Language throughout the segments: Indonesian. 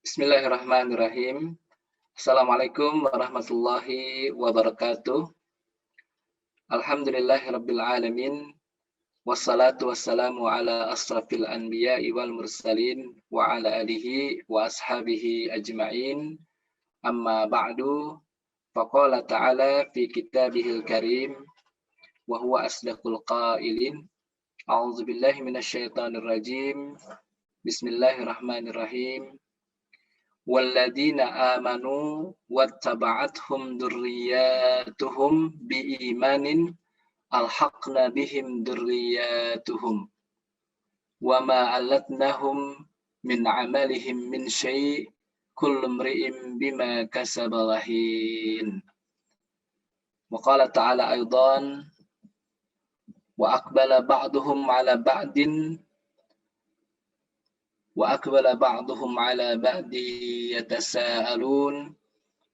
Bismillahirrahmanirrahim. Assalamualaikum warahmatullahi wabarakatuh. Alhamdulillahirabbil alamin. Wassalatu wassalamu ala asrafil anbiya'i wal mursalin wa ala alihi wa ashabihi ajma'in. Amma ba'du. Faqala ta'ala fi kitabihil karim wa huwa asdaqul qailin. A'udzu billahi minasyaitonir rajim. Bismillahirrahmanirrahim. Walladzina amanu wattaba'athum dzurriyyatuhum biimanin alhaqna bihim dzurriyyatuhum wama alatnahum min amalihim min syai' kullu imri'in bima kasaba rahin. Wa qala ta'ala aidan wa aqbala ba'duhum 'ala ba'din وأقبل بعضهم على بعض يتساءلون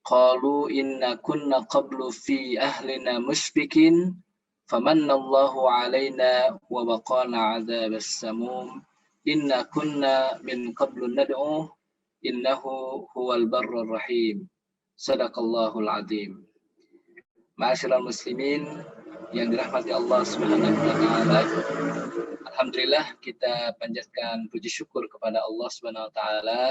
قالوا إنا كنا قبل في أهلنا مشفقين فمن الله علينا ووقانا عذاب السموم إنا كنا من قبل ندعوه إنه هو البر الرحيم صدق الله العظيم. Ma'asyiral muslimin yang dirahmati Allah Subhanahu wa taala. Alhamdulillah kita panjatkan puji syukur kepada Allah Subhanahu wa taala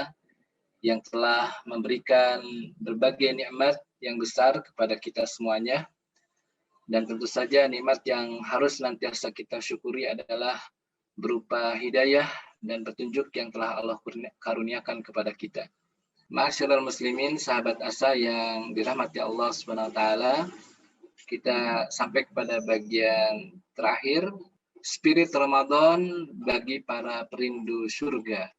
yang telah memberikan berbagai nikmat yang besar kepada kita semuanya. Dan tentu saja nikmat yang harus nantiasa kita syukuri adalah berupa hidayah dan petunjuk yang telah Allah karuniakan kepada kita. Ma'asyiral muslimin, sahabat asa yang dirahmati Allah Subhanahu wa taala, kita sampai kepada bagian terakhir, spirit Ramadan bagi para perindu surga.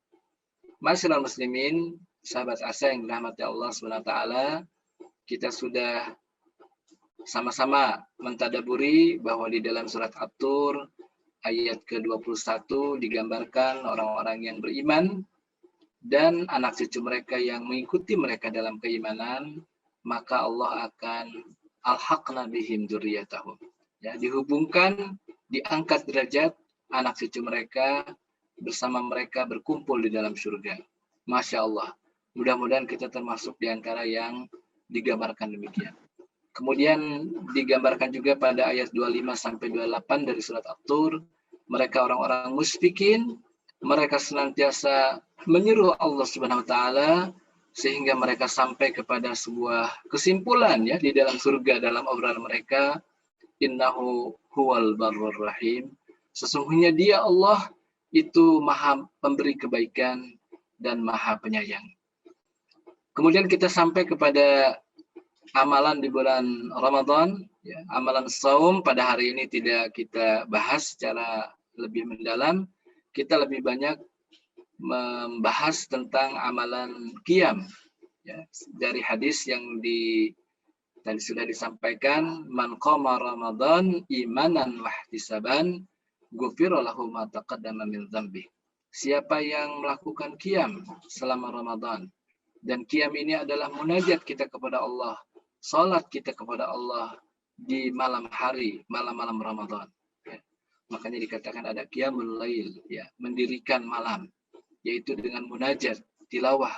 Ma'asyiral muslimin, sahabat asa yang dirahmati Allah SWT, kita sudah sama-sama mentadaburi bahwa di dalam surat At-Tur ayat ke-21 digambarkan orang-orang yang beriman dan anak cucu mereka yang mengikuti mereka dalam keimanan, maka Allah akan alhaqna bihim dzurriyyatahum. Ya, dihubungkan, diangkat derajat anak cucu mereka bersama mereka berkumpul di dalam surga. Masya Allah. Mudah-mudahan kita termasuk di antara yang digambarkan demikian. Kemudian digambarkan juga pada ayat 25-28 dari surat At-Tur, mereka orang-orang musyfikin, mereka senantiasa menyeru Allah Subhanahu wa taala sehingga mereka sampai kepada sebuah kesimpulan ya di dalam surga dalam obrolan mereka, innahu huwal barrur rahim. Sesungguhnya dia Allah itu maha pemberi kebaikan dan maha penyayang. Kemudian kita sampai kepada amalan di bulan Ramadan, ya, amalan saum pada hari ini tidak kita bahas secara lebih mendalam. Kita lebih banyak membahas tentang amalan qiyam, ya, dari hadis yang tadi sudah disampaikan, man qama Ramadan imanan wahtisaban ghufira lahu ma taqaddama min dzambi. Siapa yang melakukan qiyam selama Ramadan, dan qiyam ini adalah munajat kita kepada Allah, salat kita kepada Allah di malam hari, malam-malam Ramadan, ya. Makanya dikatakan ada qiyamul lail, ya, mendirikan malam, yaitu dengan munajat, tilawah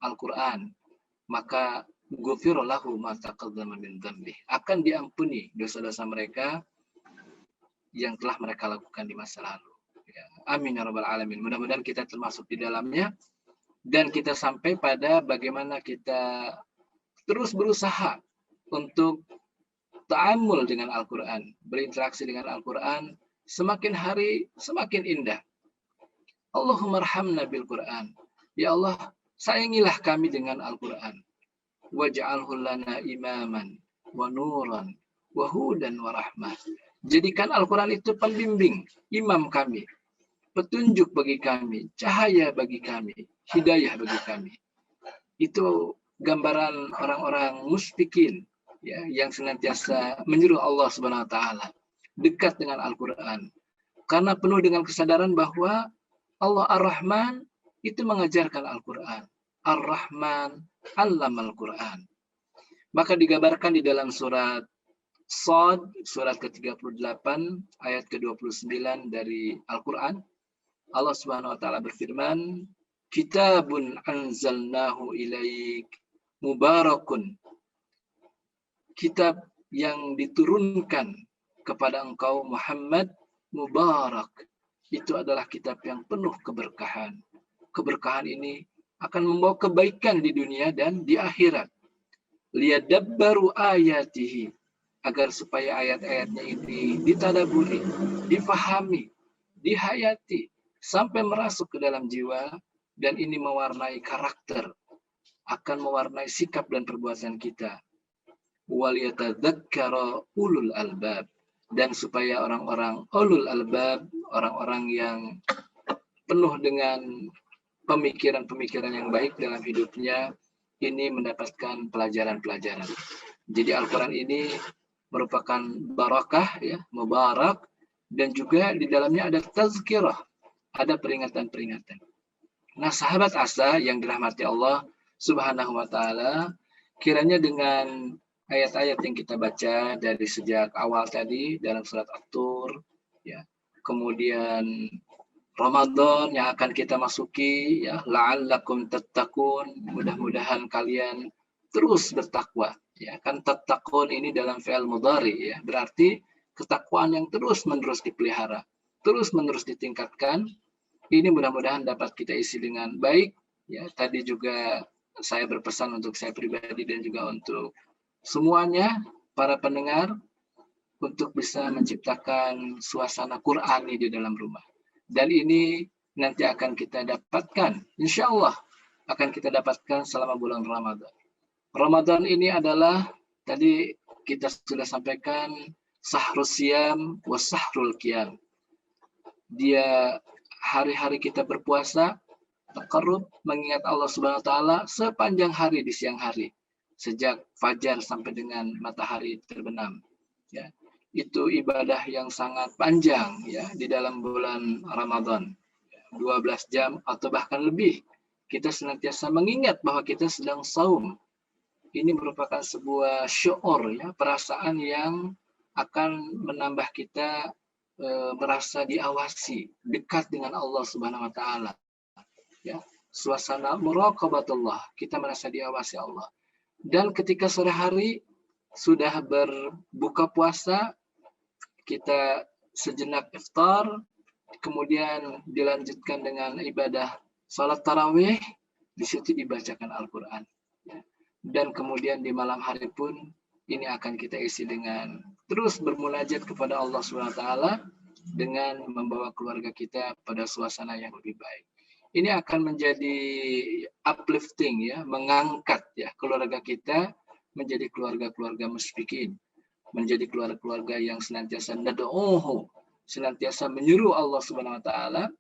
Al-Quran, maka ghufira lahu ma taqaddama min dzambi, akan diampuni dosa-dosa mereka yang telah mereka lakukan di masa lalu. Ya, amin ya rabbal alamin. Mudah-mudahan kita termasuk di dalamnya dan kita sampai pada bagaimana kita terus berusaha untuk ta'ammul dengan Al-Quran, berinteraksi dengan Al-Quran, semakin hari semakin indah. Allahumma arhamna bil Quran. Ya Allah, sayangilah kami dengan Al-Quran. Waj'alhu lana imaman wa nuran wa hudan wa rahmah. Jadikan Al-Quran itu pembimbing, imam kami, petunjuk bagi kami, cahaya bagi kami, hidayah bagi kami. Itu gambaran orang-orang musyfikin, ya, yang senantiasa menyeru Allah Subhanahu wa taala, dekat dengan Al-Quran. Karena penuh dengan kesadaran bahwa Allah Ar-Rahman itu mengajarkan Al-Quran. Ar-Rahman allamal Quran. Maka digambarkan di dalam surat Shad, surat ke-38, ayat ke-29 dari Al-Quran. Allah Subhanahu wa taala berfirman, kitabun anzalnahu ilaik mubarakun, kitab yang diturunkan kepada engkau Muhammad, mubarak. Itu adalah kitab yang penuh keberkahan. Keberkahan ini akan membawa kebaikan di dunia dan di akhirat. Liyadabbaru ayatihi, agar supaya ayat-ayatnya ini ditadaburi, difahami, dihayati, sampai merasuk ke dalam jiwa, dan ini mewarnai karakter, akan mewarnai sikap dan perbuatan kita. Waliyatadzakkara ulul albab, dan supaya orang-orang ulul albab, orang-orang yang penuh dengan pemikiran-pemikiran yang baik dalam hidupnya, ini mendapatkan pelajaran-pelajaran. Jadi Al-Quran ini merupakan barakah, ya, mubarak, dan juga di dalamnya ada tazkirah, ada peringatan-peringatan. Nah, sahabat asa yang dirahmati Allah Subhanahu wa Ta'ala, kiranya dengan ayat-ayat yang kita baca dari sejak awal tadi dalam surat At-Tur, ya, kemudian Ramadan yang akan kita masuki, ya, la'allakum tattaqun, mudah-mudahan kalian terus bertakwa, ya, kan tattaqun ini dalam fi'il mudhari, ya, berarti ketakwaan yang terus-menerus dipelihara, terus-menerus ditingkatkan. Ini mudah-mudahan dapat kita isi dengan baik, ya. Tadi juga saya berpesan untuk saya pribadi dan juga untuk semuanya para pendengar untuk bisa menciptakan suasana Qur'ani di dalam rumah. Dan ini nanti akan kita dapatkan, insya Allah akan kita dapatkan selama bulan Ramadan. Ramadan ini adalah, tadi kita sudah sampaikan, sahrus siyam wa sahrul qiyam. Dia hari-hari kita berpuasa, taqarrub, mengingat Allah Subhanahu wa Ta'ala sepanjang hari di siang hari, sejak fajar sampai dengan matahari terbenam, ya. Itu ibadah yang sangat panjang, ya, di dalam bulan Ramadan, 12 jam atau bahkan lebih. Kita senantiasa mengingat bahwa kita sedang saum. Ini merupakan sebuah syuur, ya, perasaan yang akan menambah kita merasa diawasi, dekat dengan Allah Subhanahu wa Ta'ala, ya. Suasana muraqabatullah, kita merasa diawasi Allah. Dan ketika sore hari sudah berbuka puasa, kita sejenak iftar, kemudian dilanjutkan dengan ibadah salat tarawih, di situ dibacakan Al-Quran, ya. Dan kemudian di malam hari pun ini akan kita isi dengan terus bermunajat kepada Allah SWT dengan membawa keluarga kita pada suasana yang lebih baik. Ini akan menjadi uplifting, ya, mengangkat, ya, keluarga kita menjadi keluarga-keluarga musyfikin, menjadi keluarga-keluarga yang senantiasa nad'uhu, senantiasa menyuruh Allah Subhanahu wa Ta'ala,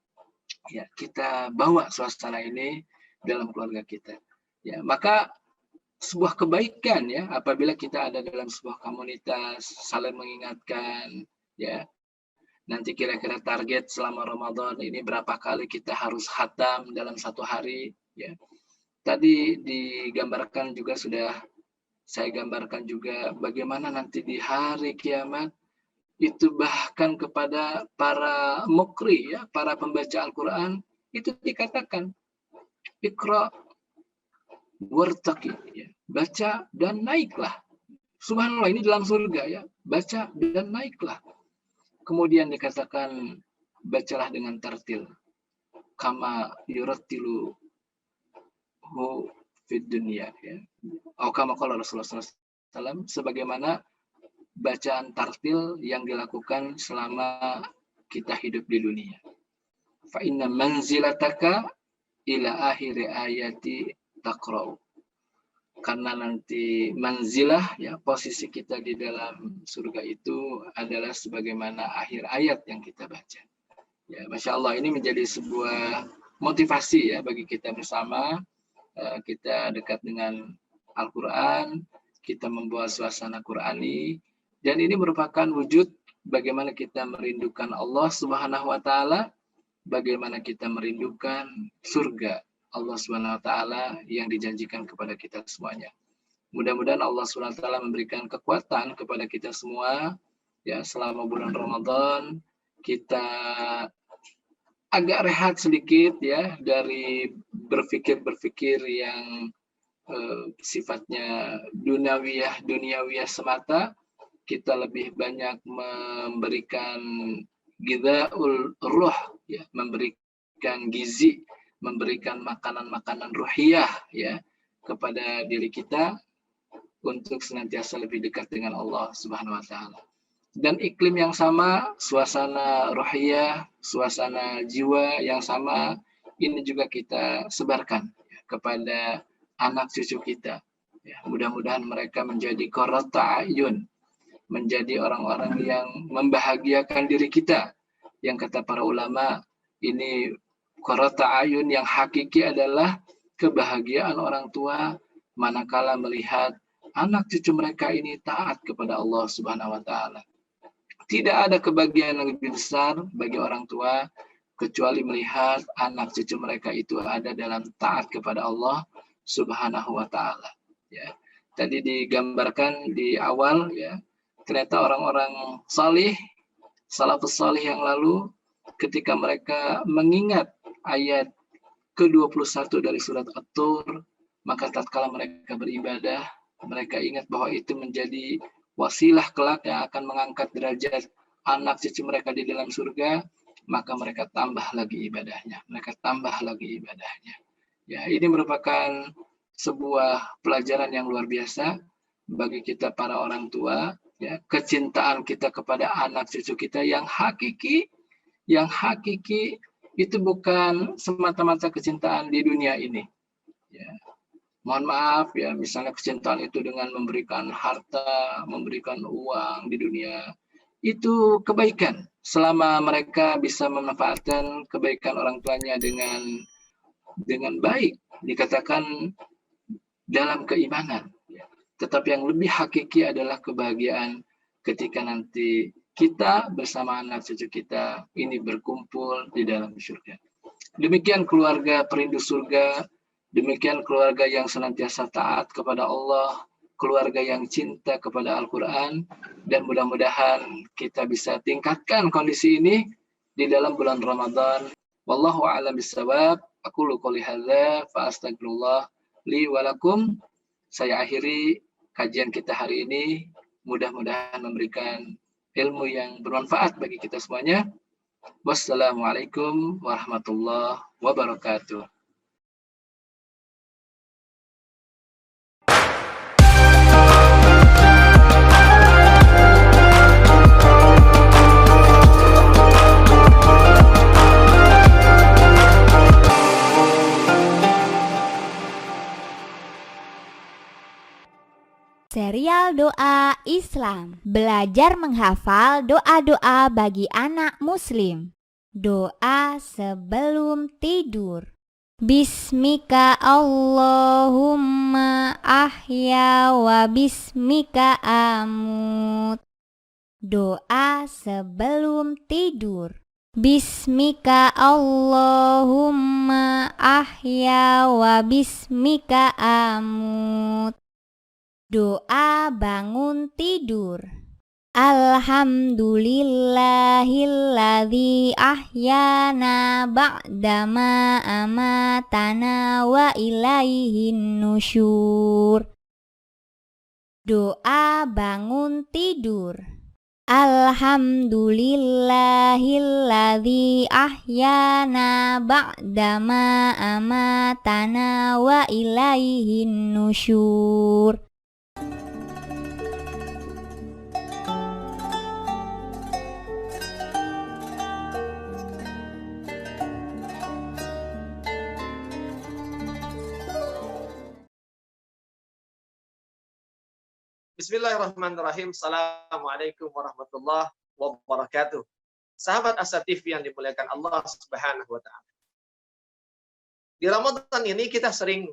ya, kita bawa suasana ini dalam keluarga kita, ya. Maka sebuah kebaikan, ya, apabila kita ada dalam sebuah komunitas saling mengingatkan, ya. Nanti kira-kira target selama Ramadan ini berapa kali kita harus khatam dalam satu hari, ya. Tadi digambarkan juga, sudah saya gambarkan juga bagaimana nanti di hari kiamat itu bahkan kepada para mukri, ya, para pembaca Al-Quran, itu dikatakan Iqra wartaqi, ya, baca dan naiklah. Subhanallah, ini dalam surga, ya, baca dan naiklah. Kemudian dikatakan bacalah dengan tartil, kama yurattilu hu fid dunya, ya. Atau kama qala Rasulullah SAW, sebagaimana bacaan tartil yang dilakukan selama kita hidup di dunia. Fa inna manzilataka ila akhiri ayati taqra'u. Karena nanti manzilah, ya, posisi kita di dalam surga itu adalah sebagaimana akhir ayat yang kita baca. Ya, Masya Allah, ini menjadi sebuah motivasi, ya, bagi kita bersama. Kita dekat dengan Al-Quran, kita membawa suasana Qurani, dan ini merupakan wujud bagaimana kita merindukan Allah Subhanahu wa Ta'ala, bagaimana kita merindukan surga Allah Subhanahu wa Ta'ala yang dijanjikan kepada kita semuanya. Mudah-mudahan Allah Subhanahu wa Ta'ala memberikan kekuatan kepada kita semua, ya, selama bulan Ramadan kita agak rehat sedikit, ya, dari berpikir yang sifatnya duniawiyah semata, kita lebih banyak memberikan gizaul ruh, ya, memberikan gizi, memberikan makanan-makanan ruhiyah, ya, kepada diri kita untuk senantiasa lebih dekat dengan Allah Subhanahu wa taala. Dan iklim yang sama, suasana ruhiyah, suasana jiwa yang sama, ini juga kita sebarkan, ya, kepada anak cucu kita. Ya, mudah-mudahan mereka menjadi qurrata a'yun, menjadi orang-orang yang membahagiakan diri kita. Yang kata para ulama, ini qurrata a'yun yang hakiki adalah kebahagiaan orang tua manakala melihat anak cucu mereka ini taat kepada Allah Subhanahu wa taala. Tidak ada kebahagiaan yang lebih besar bagi orang tua kecuali melihat anak cucu mereka itu ada dalam taat kepada Allah Subhanahu wa taala. Ya. Tadi digambarkan di awal, ya, ternyata orang-orang salih, salafus salih yang lalu, ketika mereka mengingat ayat ke-21 dari surat At-Tur, maka tatkala mereka beribadah, mereka ingat bahwa itu menjadi wasilah kelak yang akan mengangkat derajat anak cucu mereka di dalam surga, maka mereka tambah lagi ibadahnya. Ya, ini merupakan sebuah pelajaran yang luar biasa bagi kita para orang tua, ya, kecintaan kita kepada anak cucu kita yang hakiki itu bukan semata-mata kecintaan di dunia ini. Ya. Mohon maaf, ya, misalnya kecintaan itu dengan memberikan harta, memberikan uang di dunia, itu kebaikan selama mereka bisa memanfaatkan kebaikan orang tuanya dengan baik, dikatakan dalam keimanan. Tetapi yang lebih hakiki adalah kebahagiaan ketika nanti kita bersama anak cucu kita ini berkumpul di dalam surga. Demikian keluarga perindu surga, demikian keluarga yang senantiasa taat kepada Allah, keluarga yang cinta kepada Al-Quran, dan mudah-mudahan kita bisa tingkatkan kondisi ini di dalam bulan Ramadan. Wallahu a'lam bishawab. Aqulu qouli hadza fa astagfirullah li wa lakum. Saya akhiri kajian kita hari ini. Mudah-mudahan memberikan ilmu yang bermanfaat bagi kita semuanya. Wassalamualaikum warahmatullahi wabarakatuh. Serial Doa Islam. Belajar menghafal doa-doa bagi anak muslim. Doa sebelum tidur. Bismika Allahumma ahya wa bismika amut. Doa sebelum tidur. Bismika Allahumma ahya wa bismika amut. Doa bangun tidur. Alhamdulillahilladzi ahyana ba'dama amatana wa ilaihin nusyur. Doa bangun tidur. Alhamdulillahilladzi ahyana ba'dama amatana wa ilaihin nusyur. Bismillahirrahmanirrahim. Assalamualaikum warahmatullahi wabarakatuh. Sahabat Asa TV yang dimuliakan Allah Subhanahu wa taala. Di Ramadan ini kita sering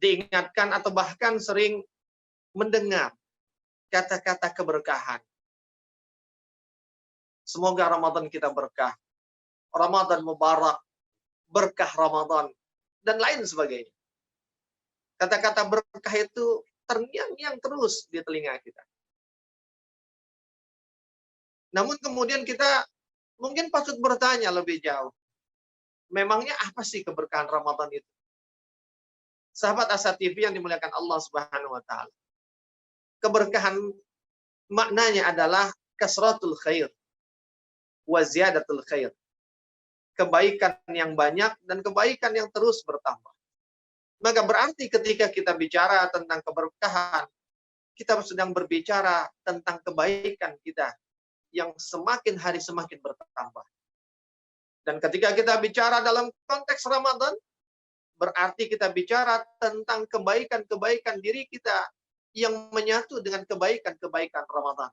diingatkan atau bahkan sering mendengar kata-kata keberkahan. Semoga Ramadan kita berkah. Ramadan mubarak, berkah Ramadan, dan lain sebagainya. Kata-kata berkah itu terngiang-ngiang terus di telinga kita. Namun kemudian kita mungkin patut bertanya lebih jauh. memangnya apa sih keberkahan Ramadan itu? Sahabat Asa TV yang dimuliakan Allah Subhanahu wa taala. Keberkahan maknanya adalah kasratul khair wa ziyadatul khair. Kebaikan yang banyak dan kebaikan yang terus bertambah. Maka berarti ketika kita bicara tentang keberkahan, kita sedang berbicara tentang kebaikan kita yang semakin hari semakin bertambah. Dan ketika kita bicara dalam konteks Ramadan, berarti kita bicara tentang kebaikan-kebaikan diri kita yang menyatu dengan kebaikan-kebaikan Ramadan.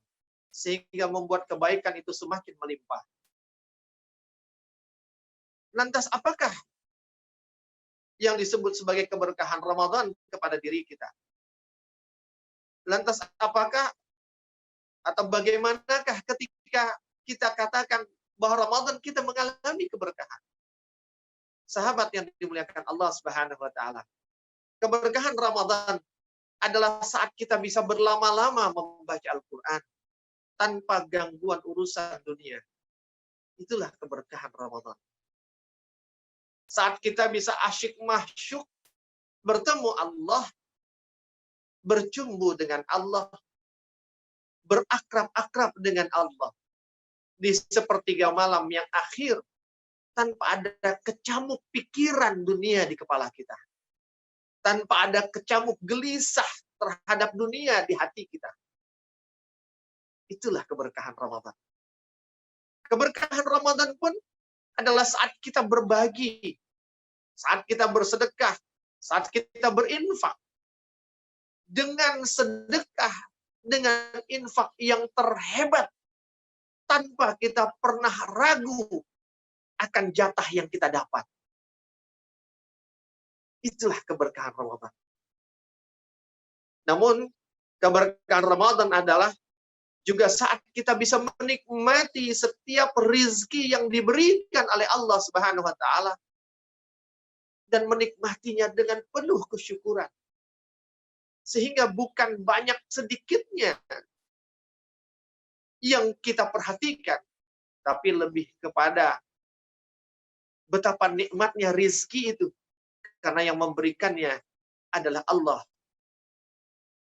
Sehingga membuat kebaikan itu semakin melimpah. Lantas apakah yang disebut sebagai keberkahan Ramadan kepada diri kita? Lantas apakah atau bagaimanakah ketika kita katakan bahwa Ramadan kita mengalami keberkahan? Sahabat yang dimuliakan Allah Subhanahu wa taala. Keberkahan Ramadan adalah saat kita bisa berlama-lama membaca Al-Qur'an tanpa gangguan urusan dunia. Itulah keberkahan Ramadan. Saat kita bisa asyik masyuk bertemu Allah, bercumbu dengan Allah, berakrab-akrab dengan Allah di sepertiga malam yang akhir, tanpa ada kecamuk pikiran dunia di kepala kita. Tanpa ada kecamuk gelisah terhadap dunia di hati kita. Itulah keberkahan Ramadan. Keberkahan Ramadan pun adalah saat kita berbagi, saat kita bersedekah, saat kita berinfak. Dengan sedekah, dengan infak yang terhebat, tanpa kita pernah ragu akan jatah yang kita dapat. Itulah keberkahan Ramadan. Namun, keberkahan Ramadan adalah juga saat kita bisa menikmati setiap rizki yang diberikan oleh Allah Subhanahu wa taala dan menikmatinya dengan penuh kesyukuran. Sehingga bukan banyak sedikitnya yang kita perhatikan, tapi lebih kepada betapa nikmatnya rizki itu. Karena yang memberikannya adalah Allah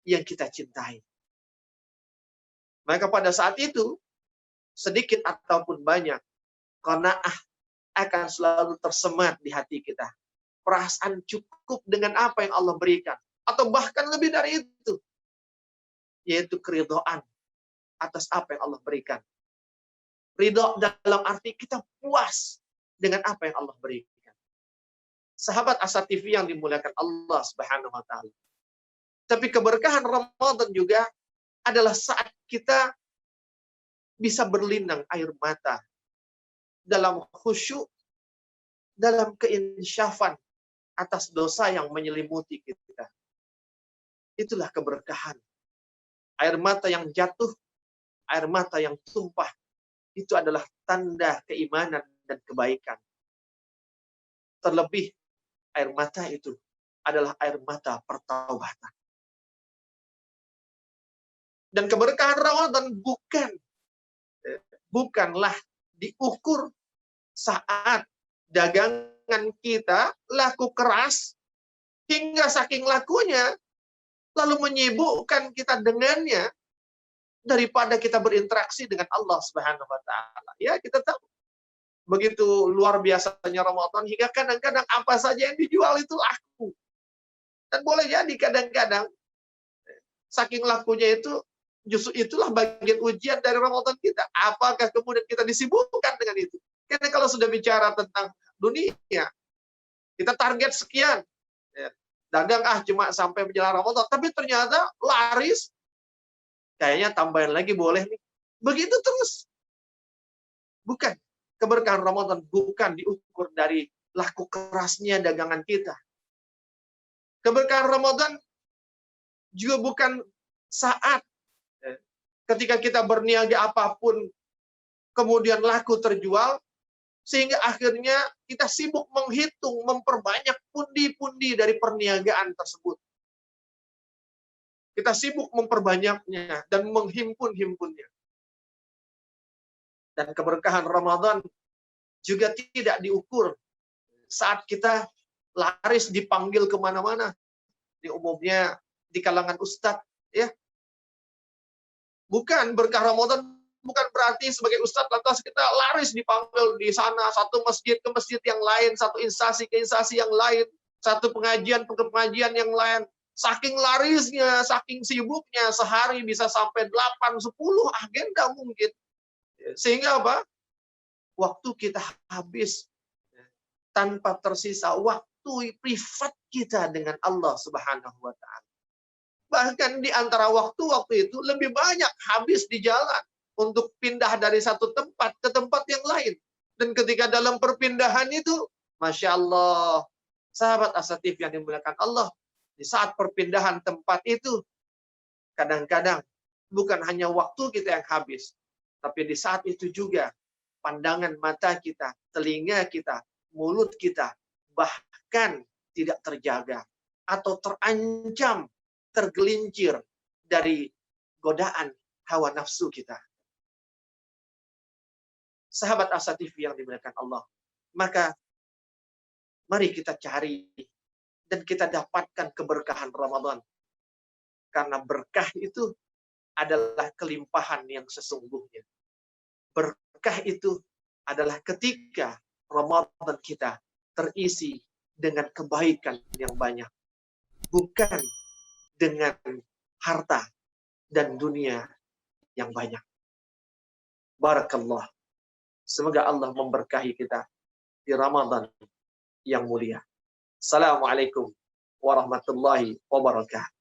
yang kita cintai. Maka pada saat itu, sedikit ataupun banyak, qanaah akan selalu tersemat di hati kita. Perasaan cukup dengan apa yang Allah berikan. Atau bahkan lebih dari itu. Yaitu keridhaan atas apa yang Allah berikan. Ridho dalam arti kita puas dengan apa yang Allah berikan. Sahabat Asa TV yang dimuliakan Allah Subhanahu wa taala. Tapi keberkahan Ramadan juga adalah saat kita bisa berlinang air mata dalam khusyuk, dalam keinsyafan atas dosa yang menyelimuti kita. Itulah keberkahan. Air mata yang jatuh, air mata yang tumpah, itu adalah tanda keimanan dan kebaikan. Terlebih, air mata itu adalah air mata pertaubatan. Dan keberkahan Ramadan bukanlah diukur saat dagangan kita laku keras hingga saking lakunya lalu menyibukkan kita dengannya daripada kita berinteraksi dengan Allah Subhanahu wa taala. Ya, kita tahu begitu luar biasanya Ramadan hingga kadang-kadang apa saja yang dijual itu laku. Dan boleh jadi kadang-kadang saking lakunya itu justru itulah bagian ujian dari Ramadan kita. Apakah kemudian kita disibukkan dengan itu? Karena kalau sudah bicara tentang dunia, kita target sekian. Dagang cuma sampai menjelang Ramadan, tapi ternyata laris. Kayaknya tambahin lagi boleh nih. Begitu terus. Bukan. Keberkahan Ramadan bukan diukur dari laku kerasnya dagangan kita. Keberkahan Ramadan juga bukan saat ketika kita berniaga apapun kemudian laku terjual sehingga akhirnya kita sibuk menghitung, memperbanyak pundi-pundi dari perniagaan tersebut. Kita sibuk memperbanyaknya dan menghimpun-himpunnya. Dan keberkahan Ramadan juga tidak diukur saat kita laris dipanggil kemana-mana. Ini umumnya di kalangan ustadz, ya. Bukan berkah Ramadan, bukan berarti sebagai ustadz lantas kita laris dipanggil di sana, satu masjid ke masjid yang lain, satu instansi ke instansi yang lain, satu pengajian ke pengajian yang lain. Saking larisnya, saking sibuknya, sehari bisa sampai 8, 10 agenda mungkin. Sehingga apa? Waktu kita habis tanpa tersisa waktu privat kita dengan Allah Subhanahu wa taala. Bahkan di antara waktu-waktu itu lebih banyak habis di jalan untuk pindah dari satu tempat ke tempat yang lain. Dan ketika dalam perpindahan itu, Masya Allah, sahabat asatif yang dimuliakan Allah, di saat perpindahan tempat itu, kadang-kadang bukan hanya waktu kita yang habis, tapi di saat itu juga pandangan mata kita, telinga kita, mulut kita, bahkan tidak terjaga atau terancam, tergelincir dari godaan hawa nafsu kita. Sahabat asatif yang dimuliakan Allah, maka mari kita cari dan kita dapatkan keberkahan Ramadan. Karena berkah itu adalah kelimpahan yang sesungguhnya. Berkah itu adalah ketika Ramadan kita terisi dengan kebaikan yang banyak. Bukan dengan harta dan dunia yang banyak. Barakallah. Semoga Allah memberkahi kita di Ramadan yang mulia. Assalamualaikum warahmatullahi wabarakatuh.